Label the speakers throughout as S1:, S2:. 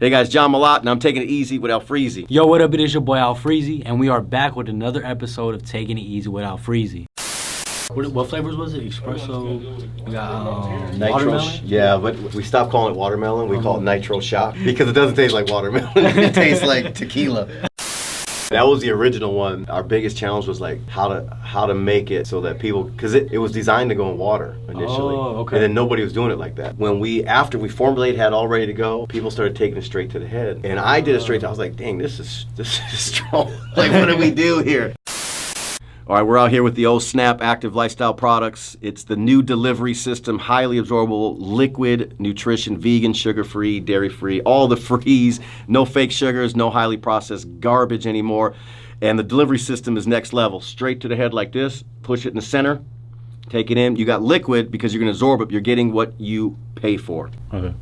S1: Hey guys, John Malott, and I'm taking it easy with Alfreezzyy.
S2: Yo, what up? It is your boy Alfreezzyy, and we are back with another episode of Taking It Easy with Alfreezzyy. What flavors was it? Espresso? We got watermelon?
S1: Yeah, but we stopped calling it watermelon. We call it nitro shot because it doesn't taste like watermelon. It tastes like tequila. That was the original one. Our biggest challenge was like how to make it so that people, because it was designed to go in water initially.
S2: Oh, okay.
S1: And then nobody was doing it like that. After we formulated, had all ready to go, people started taking it straight to the head. And I did it straight to, I was like, dang, this is strong. Like, what do we do here? All right, we're out here with the old Snap Active Lifestyle products. It's the new delivery system, highly absorbable, liquid nutrition, vegan, sugar-free, dairy-free, all the frees, no fake sugars, no highly processed garbage anymore. And the delivery system is next level, straight to the head like this, push it in the center, take it in. You got liquid because you're gonna absorb it, you're getting what you pay for.
S2: Okay.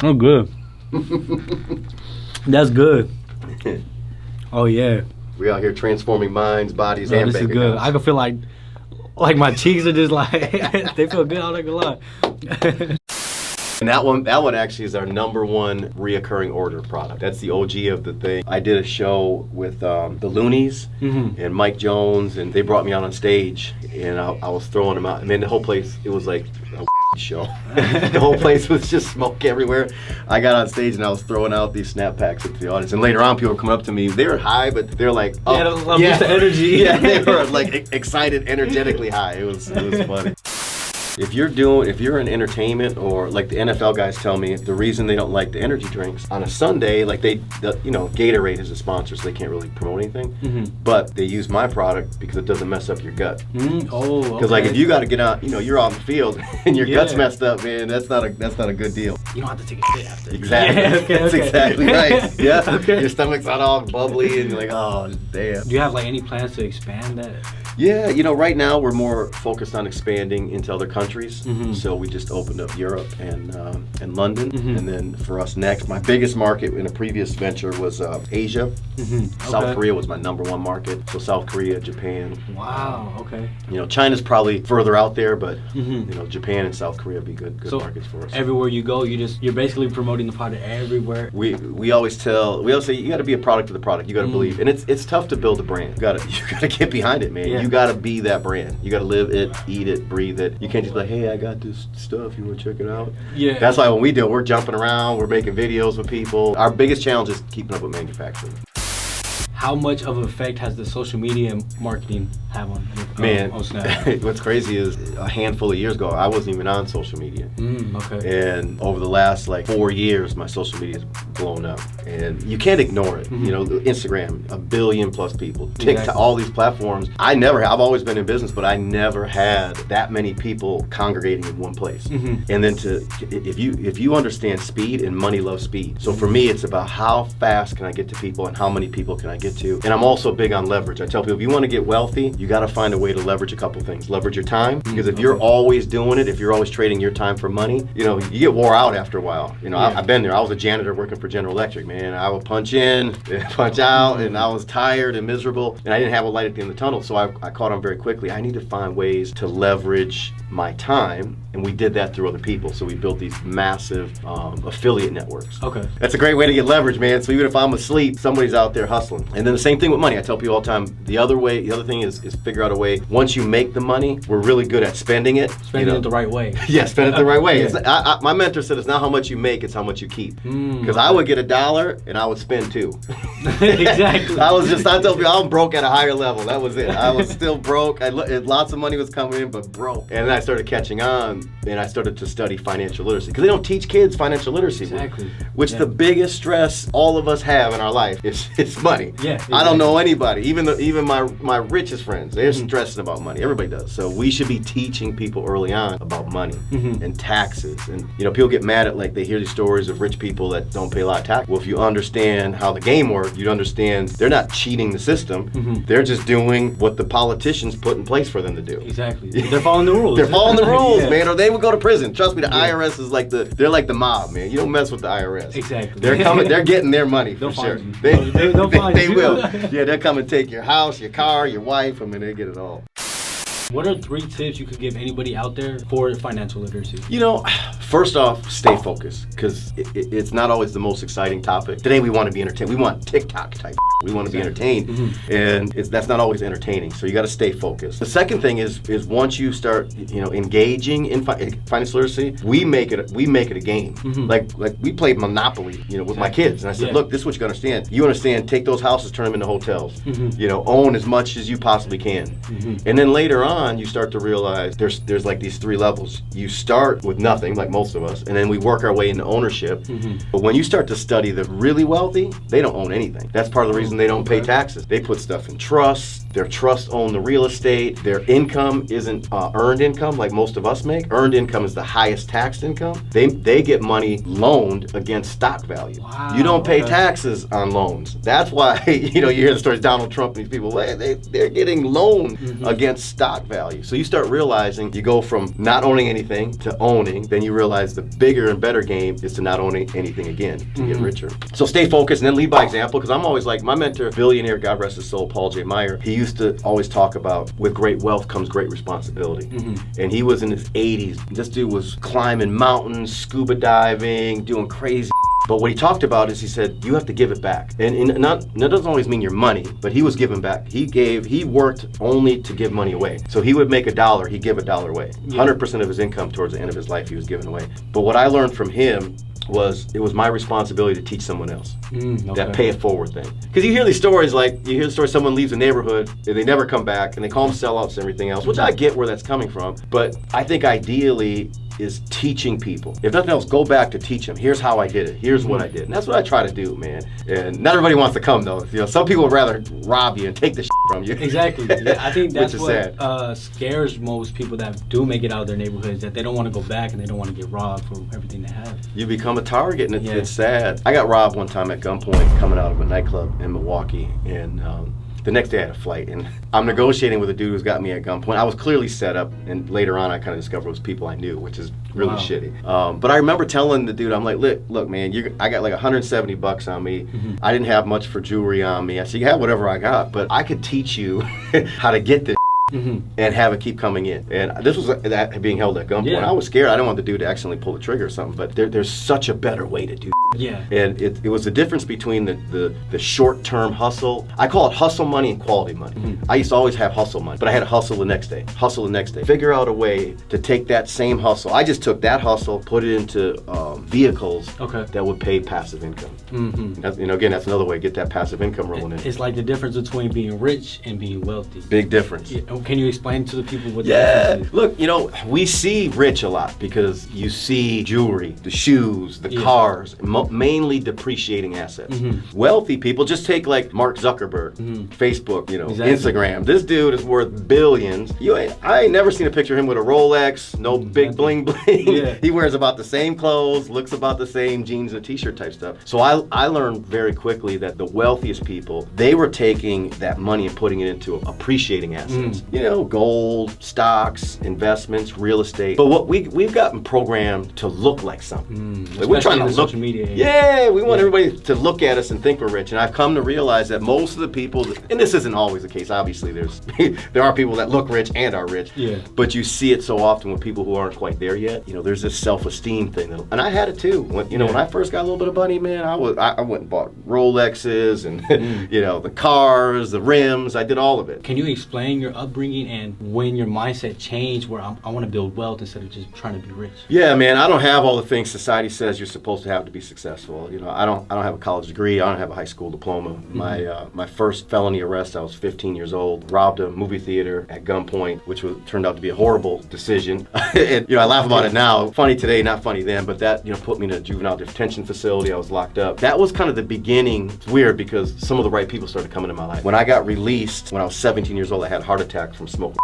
S2: Oh, good. That's good. Oh yeah.
S1: We out here transforming minds, bodies, and
S2: this is good. I can feel like my cheeks are just like they feel good. I'm not gonna lie.
S1: And that one actually is our #1 reoccurring order product. That's the OG of the thing. I did a show with the Loonies and Mike Jones, and they brought me out on stage, and I was throwing them out. I mean, the whole place, it was like a show. The whole place was just smoke everywhere. I got on stage and I was throwing out these snap packs into the audience. And later on, people were coming up to me. They were high, but they were like, "Oh,
S2: yeah, the energy."
S1: Yeah, they were like excited, energetically high. It was funny. If you're in entertainment, or like the NFL guys tell me, the reason they don't like the energy drinks on a Sunday, like Gatorade is a sponsor, so they can't really promote anything. But they use my product because it doesn't mess up your gut.
S2: Oh, okay.
S1: Because like if you got to get out, you're out in the field and your gut's messed up, man, that's not a good deal.
S2: You don't have to take a shit after.
S1: Exactly.
S2: Yeah, okay,
S1: That's exactly right. Yeah.
S2: Okay.
S1: Your stomach's not all bubbly and you're like, oh damn.
S2: Do you have like any plans to expand that?
S1: Yeah, right now we're more focused on expanding into other countries. So we just opened up Europe and London. And then for us next, my biggest market in a previous venture was Asia. South Korea was my #1 market. So South Korea, Japan.
S2: Wow, okay.
S1: China's probably further out there, but Japan and South Korea would be good markets for us.
S2: Everywhere you go, you're basically promoting the product everywhere.
S1: We always say you got to be a product of the product. You got to believe, and it's tough to build a brand. You got to get behind it, man.
S2: Yeah.
S1: You got to be that brand. You got to live it, eat it, breathe it. You can't just be like, hey, I got this stuff. You want to check it out?
S2: Yeah.
S1: That's why when we do it, we're jumping around. We're making videos with people. Our biggest challenge is keeping up with manufacturing.
S2: How much of an effect has the social media marketing have on Snap?
S1: What's crazy is a handful of years ago, I wasn't even on social media.
S2: Okay.
S1: And over the last 4 years, my social media has blown up. And you can't ignore it. Instagram, 1 billion plus people. TikTok, all these platforms. I've always been in business, but I never had that many people congregating in one place. And then if you understand speed, and money loves speed. So for me, it's about how fast can I get to people and how many people can I get to. And I'm also big on leverage. I tell people, if you want to get wealthy, you got to find a way to leverage a couple things. Leverage your time, because if you're always doing it, if you're always trading your time for money, you get wore out after a while. I've been there. I was a janitor working for General Electric, man. I would punch in, punch out, and I was tired and miserable, and I didn't have a light at the end of the tunnel. So I caught on very quickly. I need to find ways to leverage my time, and we did that through other people. So we built these massive affiliate networks.
S2: Okay.
S1: That's a great way to get leverage, man. So even if I'm asleep, somebody's out there hustling. And then the same thing with money. I tell people all the time, the other thing is figure out a way. Once you make the money, we're really good at spending it.
S2: Spending it the right way.
S1: Yeah, spend it the right way. Yeah. My mentor said it's not how much you make, it's how much you keep. Because I would get $1 and I would spend $2.
S2: Exactly.
S1: I tell people I'm broke at a higher level. That was it. I was still broke. Lots of money was coming in, but broke. And then I started catching on, and I started to study financial literacy. Because they don't teach kids financial literacy.
S2: Exactly.
S1: Which the biggest stress all of us have in our life is money.
S2: Yeah. Exactly.
S1: I don't know anybody, even my richest friends, they're stressing about money. Everybody does. So we should be teaching people early on about money and taxes. And people get mad at they hear these stories of rich people that don't pay a lot of tax. Well, if you understand how the game works, you'd understand they're not cheating the system. They're just doing what the politicians put in place for them to do.
S2: Exactly. They're following the rules.
S1: They're following the rules, man, or they would go to prison. Trust me, the IRS is they're like the mob, man. You don't mess with the IRS.
S2: Exactly.
S1: They're getting their money for sure.
S2: They'll find
S1: They
S2: you.
S1: will. Yeah, they'll come and take your house, your car, your wife. I mean, they get it all.
S2: What are 3 tips you could give anybody out there for financial literacy?
S1: You know, first off, stay focused, because it's not always the most exciting topic. Today we want to be entertained. We want TikTok type. We want to be entertained, and that's not always entertaining. So you got to stay focused. The second thing is once you start, engaging in financial literacy, we make it a game. Like we played Monopoly, with my kids, and I said, look, this is what you got to understand. You understand? Take those houses, turn them into hotels. Own as much as you possibly can, and then later on, you start to realize there's like these 3 levels. You start with nothing, like most of us, and then we work our way into ownership. But when you start to study the really wealthy, they don't own anything. That's part of the reason they don't pay taxes. They put stuff in trusts. Their trusts own the real estate. Their income isn't earned income like most of us make. Earned income is the highest taxed income. They get money loaned against stock value.
S2: Wow,
S1: you don't pay taxes on loans. That's why you hear the stories, Donald Trump and these people, they're getting loaned against stock value. So you start realizing you go from not owning anything to owning. Then you realize the bigger and better game is to not own anything again, to get richer. So stay focused and then lead by example, because I'm always like, my mentor, billionaire, God rest his soul, Paul J. Meyer, he used to always talk about, with great wealth comes great responsibility. And he was in his 80s. This dude was climbing mountains, scuba diving, doing crazy. But what he talked about is, he said, you have to give it back. And that doesn't always mean your money, but he was giving back. He worked only to give money away. So he would make $1, he'd give $1 away. 100% of his income towards the end of his life he was giving away. But what I learned from him was, it was my responsibility to teach someone else. That pay it forward thing. Because you hear these stories, someone leaves a neighborhood and they never come back, and they call them sellouts and everything else, which I get where that's coming from. But I think ideally is teaching people. If nothing else, go back to teach them. Here's how I did it. Here's what I did. And that's what I try to do, man. And not everybody wants to come, though. Some people would rather rob you and take the shit from you.
S2: Exactly. Yeah, I think that's what scares most people that do make it out of their neighborhoods, that they don't want to go back and they don't want to get robbed for everything they have.
S1: You become a target, and it's sad. I got robbed one time at gunpoint coming out of a nightclub in Milwaukee, and the next day I had a flight, and I'm negotiating with a dude who's got me at gunpoint. I was clearly set up, and later on I kind of discovered it was people I knew, which is really shitty. But I remember telling the dude, I'm like, look man, I got like $170 on me. I didn't have much for jewelry on me. I said, you have whatever I got, but I could teach you how to get this and have it keep coming in. And this was that being held at gunpoint. I was scared. I didn't want the dude to accidentally pull the trigger or something, but there's such a better way to do it. And it was the difference between the short-term hustle. I call it hustle money and quality money. I used to always have hustle money, but I had to hustle the next day. Figure out a way to take that same hustle. I just took that hustle, put it into vehicles that would pay passive income. Again, that's another way, get that passive income rolling in.
S2: It's like the difference between being rich and being wealthy.
S1: Big difference.
S2: Can you explain to the people what the difference is?
S1: Look, we see rich a lot because you see jewelry, the shoes, the cars, mainly depreciating assets. Wealthy people, just take like Mark Zuckerberg, Facebook, Instagram. This dude is worth billions. I ain't never seen a picture of him with a Rolex, no big bling bling. He wears about the same clothes, looks about the same, jeans and a t-shirt type stuff. So I learned very quickly that the wealthiest people, they were taking that money and putting it into appreciating assets. Gold, stocks, investments, real estate. But what we've gotten programmed to look like something.
S2: We're trying to look. Social media.
S1: Yeah, we want everybody to look at us and think we're rich. And I've come to realize that most of the people, and this isn't always the case. Obviously, there are people that look rich and are rich. But you see it so often with people who aren't quite there yet. There's this self-esteem thing, and I had it too. When I first got a little bit of money, man, I went and bought Rolexes and the cars, the rims. I did all of it.
S2: Can you explain your upbringing and when your mindset changed, where I want to build wealth instead of just trying to be rich?
S1: Yeah, man, I don't have all the things society says you're supposed to have to be successful. I don't have a college degree. I don't have a high school diploma. My first felony arrest, I was 15 years old. Robbed a movie theater at gunpoint, which turned out to be a horrible decision. And, I laugh about it now. Funny today, not funny then. But that put me in a juvenile detention facility. I was locked up. That was kind of the beginning. It's weird because some of the right people started coming in my life. When I got released, when I was 17 years old, I had a heart attack from smoking.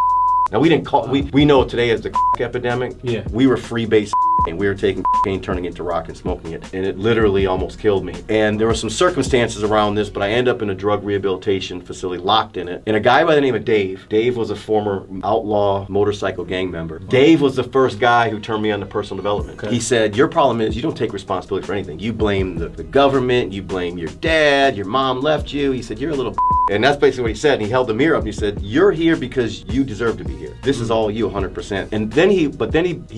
S1: Now we didn't call we know today as the epidemic. We were freebase and we were taking cocaine, turning it into rock and smoking it, and it literally almost killed me. And there were some circumstances around this, but I ended up in a drug rehabilitation facility, locked in it. And a guy by the name of Dave was a former outlaw motorcycle gang member. Dave was the first guy who turned me on to personal development. He said, your problem is you don't take responsibility for anything. You blame the government, you blame your dad, your mom left you. He said, you're a little and that's basically what he said. And he held the mirror up and he said, you're here because you deserve to be here. This is all you, 100%. And then he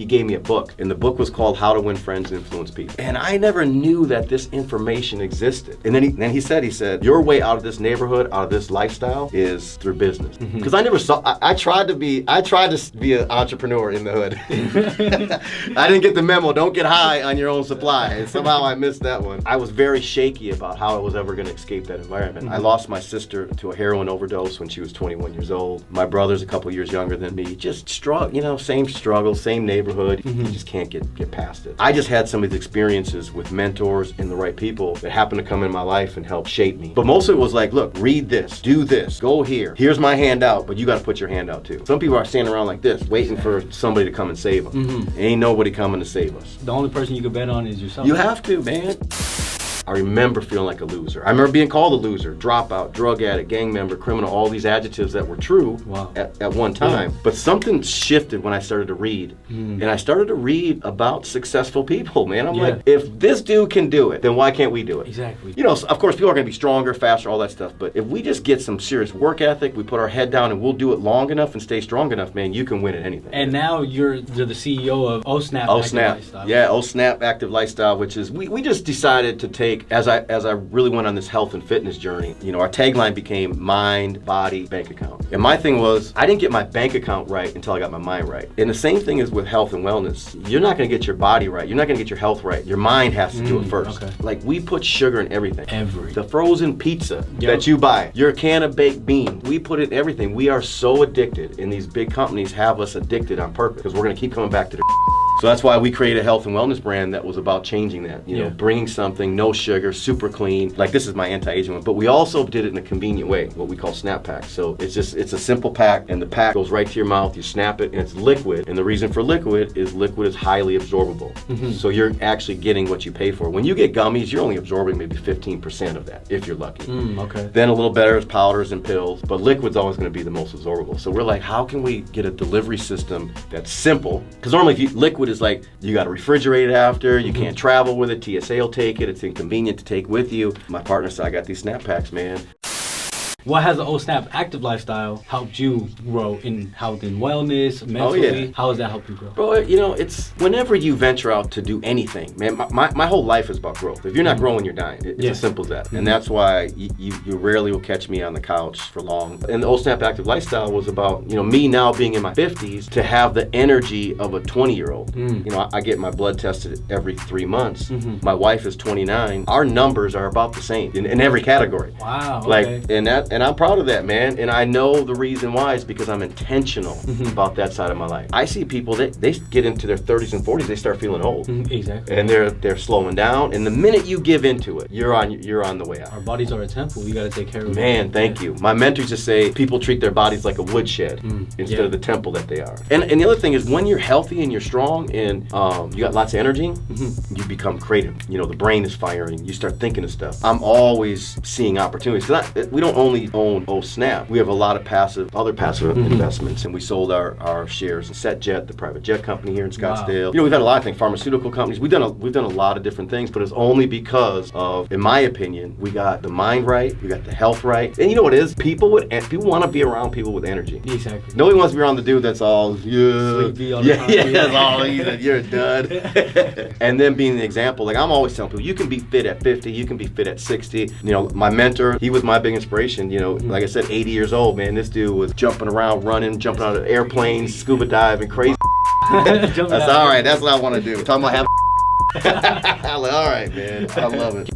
S1: gave me a book, and the book was called How to Win Friends and Influence People. And I never knew that this information existed. And then he said, your way out of this neighborhood, out of this lifestyle, is through business. Because I never saw. I tried to be an entrepreneur in the hood. I didn't get the memo. Don't get high on your own supply. And somehow I missed that one. I was very shaky about how I was ever going to escape that environment. I lost my sister to a heroin overdose when she was 21 years old. My brother's a couple years younger than me. Just same struggle, same neighborhood. You just can't get past it. I just had some of these experiences with mentors and the right people that happened to come in my life and help shape me. But most of it was like, look, read this, do this, go here. Here's my handout, but you got to put your hand out too. Some people are standing around like this, waiting for somebody to come and save them. Ain't nobody coming to save us.
S2: The only person you can bet on is yourself.
S1: You have to, man. I remember feeling like a loser. I remember being called a loser, dropout, drug addict, gang member, criminal, all these adjectives that were true at one time. Yeah. But something shifted when I started to read. And I started to read about successful people, man. I'm like, if this dude can do it, then why can't we do it?
S2: Exactly.
S1: You know, of course, people are going to be stronger, faster, all that stuff. But if we just get some serious work ethic, we put our head down and we'll do it long enough and stay strong enough, man, you can win at anything.
S2: And now you're the CEO of OSNAP Active Lifestyle.
S1: Yeah, OSNAP Active Lifestyle, which is, we just decided to take, as I really went on this health and fitness journey, you know, our tagline became mind, body, bank account. And my thing was, I didn't get my bank account right until I got my mind right. And the same thing is with health and wellness. You're not going to get your body right. You're not going to get your health right. Your mind has to do it first. Okay. Like, we put sugar in everything. The frozen pizza that you buy, your can of baked beans, we put it in everything. We are so addicted, and these big companies have us addicted on purpose because we're going to keep coming back to the So that's why we created a health and wellness brand that was about changing that, you know, bringing something, no sugar, super clean. Like, this is my anti-aging one, but we also did it in a convenient way, what we call snap packs. So it's a simple pack, and the pack goes right to your mouth, you snap it, and it's liquid. And the reason for liquid is highly absorbable. So you're actually getting what you pay for. When you get gummies, you're only absorbing maybe 15% of that, if you're lucky. Then a little better is powders and pills, but liquid's always gonna be the most absorbable. So we're like, how can we get a delivery system that's simple? Because normally if liquid is like, you gotta refrigerate it after, you can't travel with it, TSA will take it, it's inconvenient to take with you. My partner said, I got these snap packs, man.
S2: What has the OSNAP Active Lifestyle helped you grow in health and wellness, mentally? How has that helped you grow?
S1: Bro, you know, it's whenever you venture out to do anything, man, my whole life is about growth. If you're not growing, you're dying. It's as simple as that. And that's why you rarely will catch me on the couch for long. And the OSNAP Active Lifestyle was about, you know, me now being in my 50s to have the energy of a 20-year-old. You know, I get my blood tested every 3 months. My wife is 29. Our numbers are about the same in every category.
S2: Wow.
S1: Like, and I'm proud of that, man. And I know the reason why is because I'm intentional about that side of my life. I see people that they get into their 30s and 40s, they start feeling old.
S2: Exactly.
S1: And they're slowing down. And the minute you give into it, you're on the way out.
S2: Our bodies are a temple. We got to take care of it.
S1: Man, thank you. My mentors just say people treat their bodies like a woodshed instead of the temple that they are. And the other thing is, when you're healthy and you're strong and you got lots of energy, you become creative. You know, the brain is firing. You start thinking of stuff. I'm always seeing opportunities. We don't only own OSNAP. We have a lot of other passive investments, and we sold our shares in SetJet, the private jet company here in Scottsdale. You know, we've had a lot of things, pharmaceutical companies. We've done a lot of different things, but it's only because of, in my opinion, we got the mind right, we got the health right. And you know what it is? People want to be around people with energy.
S2: Exactly.
S1: Nobody wants to be around the dude that's all
S2: sleepy all the time.
S1: That's all you're a dud. And then being the example, like, I'm always telling people, you can be fit at 50, you can be fit at 60. You know, my mentor, he was my big inspiration. You know, like I said, 80 years old, man. This dude was jumping around, running, jumping out of airplanes, scuba diving, crazy. That's all right. That's what I want to do. Talking about having. I'm like, all right, man. I love it.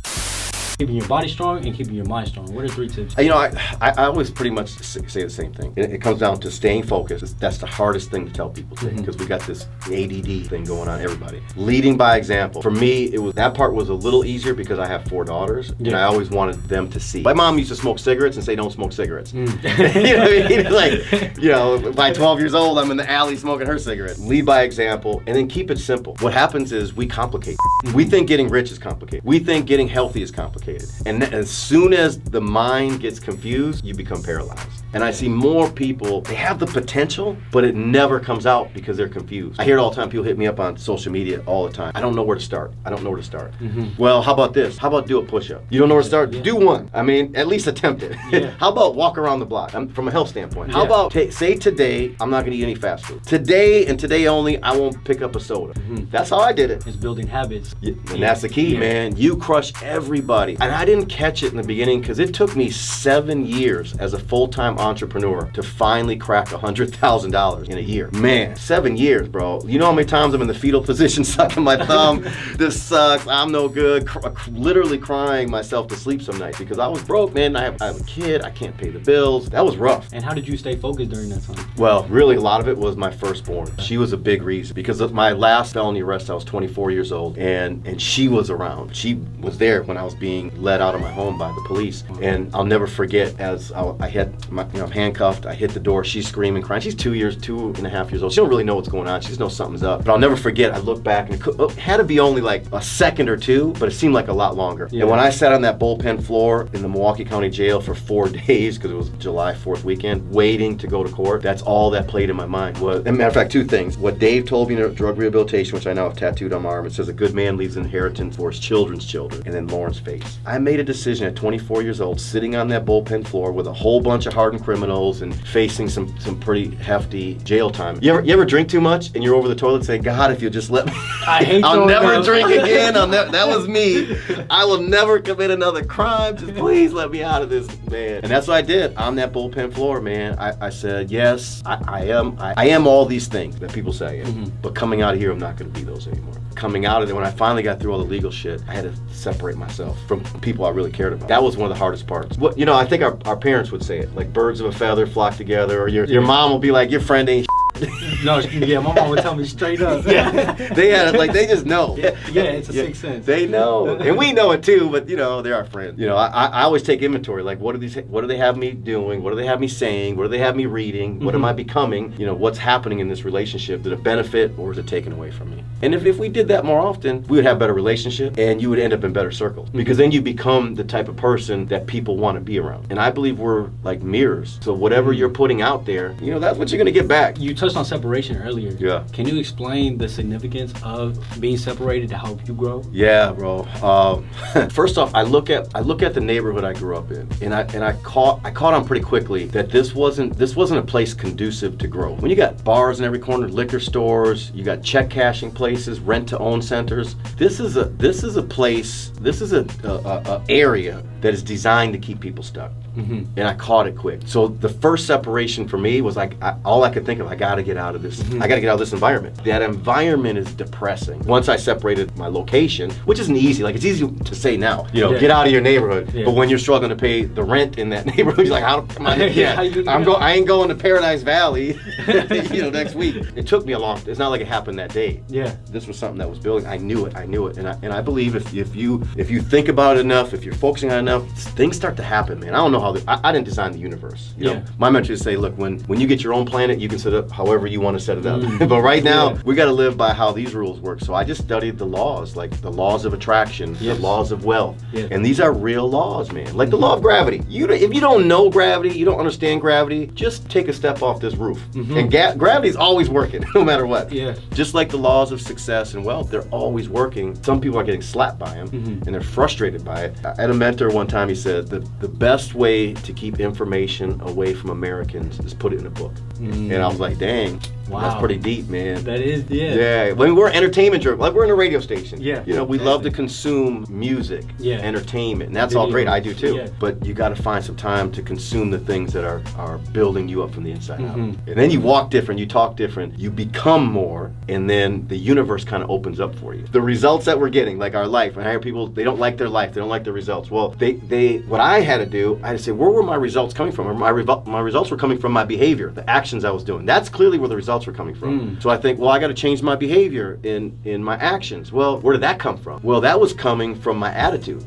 S2: keeping your body strong and keeping your mind strong. What are 3 tips?
S1: You know, I always pretty much say the same thing. It comes down to staying focused. That's the hardest thing to tell people today because we got this ADD thing going on everybody. Leading by example. For me, that part was a little easier because I have 4 daughters and I always wanted them to see. My mom used to smoke cigarettes and say, don't smoke cigarettes. You know what I mean? Like, you know, by 12 years old, I'm in the alley smoking her cigarette. Lead by example and then keep it simple. What happens is we complicate. We think getting rich is complicated. We think getting healthy is complicated. And as soon as the mind gets confused, you become paralyzed. And I see more people, they have the potential, but it never comes out because they're confused. I hear it all the time. People hit me up on social media all the time. I don't know where to start. I don't know where to start. Well, how about this? How about do a push-up? You don't know where to start? Do one. I mean, at least attempt it. How about walk around the block from a health standpoint? How about say today, I'm not going to eat any fast food. Today and today only, I won't pick up a soda. That's how I did it.
S2: It's building habits.
S1: And that's the key, man. You crush everybody. And I didn't catch it in the beginning because it took me 7 years as a full-time entrepreneur to finally crack $100,000 in a year. Man, 7 years, bro. You know how many times I'm in the fetal position sucking my thumb? This sucks. I'm no good. Literally crying myself to sleep some nights because I was broke, man. I have a kid. I can't pay the bills. That was rough.
S2: And how did you stay focused during that time?
S1: Well, really, a lot of it was my firstborn. She was a big reason because of my last felony arrest, I was 24 years old, and she was around. She was there when I was being led out of my home by the police. And I'll never forget as I hit my, I'm handcuffed, I hit the door, she's screaming, crying. She's 2.5 years old. She don't really know what's going on. She just knows something's up. But I'll never forget, I looked back and it had to be only like a second or two, but it seemed like a lot longer. And when I sat on that bullpen floor in the Milwaukee County Jail for 4 days, because it was July 4th weekend, waiting to go to court, that's all that played in my mind. As a matter of fact, 2 things. What Dave told me in drug rehabilitation, which I now have tattooed on my arm, it says a good man leaves an inheritance for his children's children. And then Lauren's face. I made a decision at 24 years old, sitting on that bullpen floor with a whole bunch of hardened criminals and facing some pretty hefty jail time. You ever drink too much and you're over the toilet saying, God, if you just let me, I'll never drink again. That was me. I will never commit another crime. Just please let me out of this, man. And that's what I did on that bullpen floor, man. I said, yes, I am all these things that people say, but coming out of here, I'm not going to be those anymore. Coming out of there, when I finally got through all the legal shit, I had to separate myself from people I really cared about. That was one of the hardest parts. You know, I think our parents would say it, like birds of a feather flock together, or your mom will be like, your friend ain't
S2: No, my mom would tell me straight up.
S1: They had it, like, they just know.
S2: It's a sixth sense.
S1: They know, and we know it too. But you know, they're our friends. You know, I always take inventory. Like, what do they have me doing? What do they have me saying? What do they have me reading? What am I becoming? You know, what's happening in this relationship? Did it benefit or is it taken away from me? And if we did that more often, we would have better relationship, and you would end up in better circles because then you become the type of person that people want to be around. And I believe we're like mirrors. So whatever you're putting out there, you know, that's what you're gonna get back.
S2: You touched on separation earlier.
S1: Yeah.
S2: Can you explain the significance of being separated to help you grow?
S1: Yeah, bro. First off, I look at the neighborhood I grew up in, and I caught on pretty quickly that this wasn't a place conducive to grow. When you got bars in every corner, liquor stores, you got check cashing places, rent to own centers. This is a place. This is a area that is designed to keep people stuck. And I caught it quick. So the first separation for me was like, all I could think of, I gotta get out of this. I gotta get out of this environment. That environment is depressing. Once I separated my location, which isn't easy, like it's easy to say now, you know, get out of your neighborhood. But when you're struggling to pay the rent in that neighborhood, you're like, how am I? I ain't going to Paradise Valley, you know, next week. It took me it's not like it happened that day. This was something that was building. I knew it. And I believe if you think about it enough, if you're focusing on it enough, things start to happen, man. I don't know how I didn't design the universe. You know? My mentor would say, look, when you get your own planet, you can set it up however you want to set it up. But right now, we got to live by how these rules work. So I just studied the laws, like the laws of attraction, the laws of wealth. And these are real laws, man. Like the law of gravity. If you don't know gravity, you don't understand gravity, just take a step off this roof. And gravity's always working, no matter what. Just like the laws of success and wealth, they're always working. Some people are getting slapped by them, and they're frustrated by it. I had a mentor one time, he said, the best way to keep information away from Americans is put it in a book. And I was like, dang,
S2: Wow.
S1: That's pretty deep, man.
S2: That is, yeah.
S1: Yeah, when we're entertainment driven, like we're in a radio station.
S2: Yeah.
S1: You know, we love to consume music, entertainment, and that's all great. I do too. Yeah. But you got to find some time to consume the things that are building you up from the inside out. And then you walk different, you talk different, you become more, and then the universe kind of opens up for you. The results that we're getting, like our life, and I hear people, they don't like their life, they don't like their results. Well, what I had to do, I had to say, where were my results coming from? My results were coming from my behavior, the actions I was doing. That's clearly where the results were coming from. So I think, well, I got to change my behavior in my actions. Well, where did that come from? Well, that was coming from my attitude.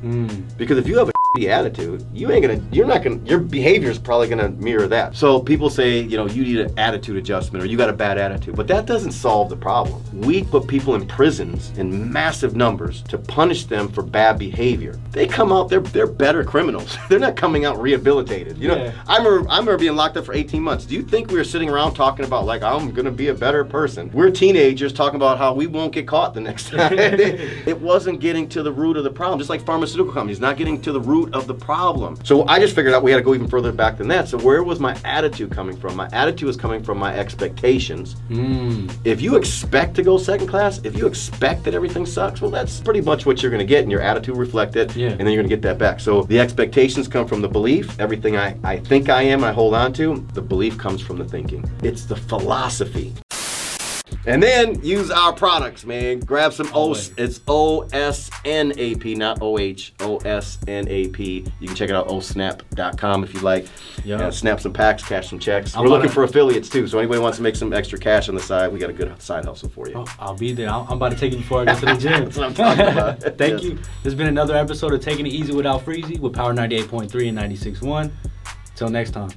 S1: Because if you have a attitude, your behavior is probably gonna mirror that. So people say, you know, you need an attitude adjustment or you got a bad attitude, but that doesn't solve the problem. We put people in prisons in massive numbers to punish them for bad behavior. They come out, they're better criminals. They're not coming out rehabilitated. You know, I remember being locked up for 18 months. Do you think we were sitting around talking about like, I'm gonna be a better person? We're teenagers talking about how we won't get caught the next time. It wasn't getting to the root of the problem, just like pharmaceutical companies, not getting to the root of the problem. So I just figured out we had to go even further back than that. So where was my attitude coming from? My attitude was coming from my expectations. If you expect to go second class, if you expect that everything sucks, well, that's pretty much what you're going to get, and your attitude reflect it, and then you're going to get that back. So the expectations come from the belief. Everything I think I am, I hold on to. The belief comes from the thinking. It's the philosophy. And then use our products, man. Grab some it's OSNAP, not OH, OSNAP. You can check it out, osnap.com if you like. Snap some packs, cash some checks. We're looking for affiliates too, so anybody wants to make some extra cash on the side, we got a good side hustle for you.
S2: I'll be there. I'm about to take you before I go to the gym.
S1: That's what I'm talking about.
S2: Thank you. This has been another episode of Taking It Easy with Alfreezzyy with Power 98.3 and 96.1. Till next time.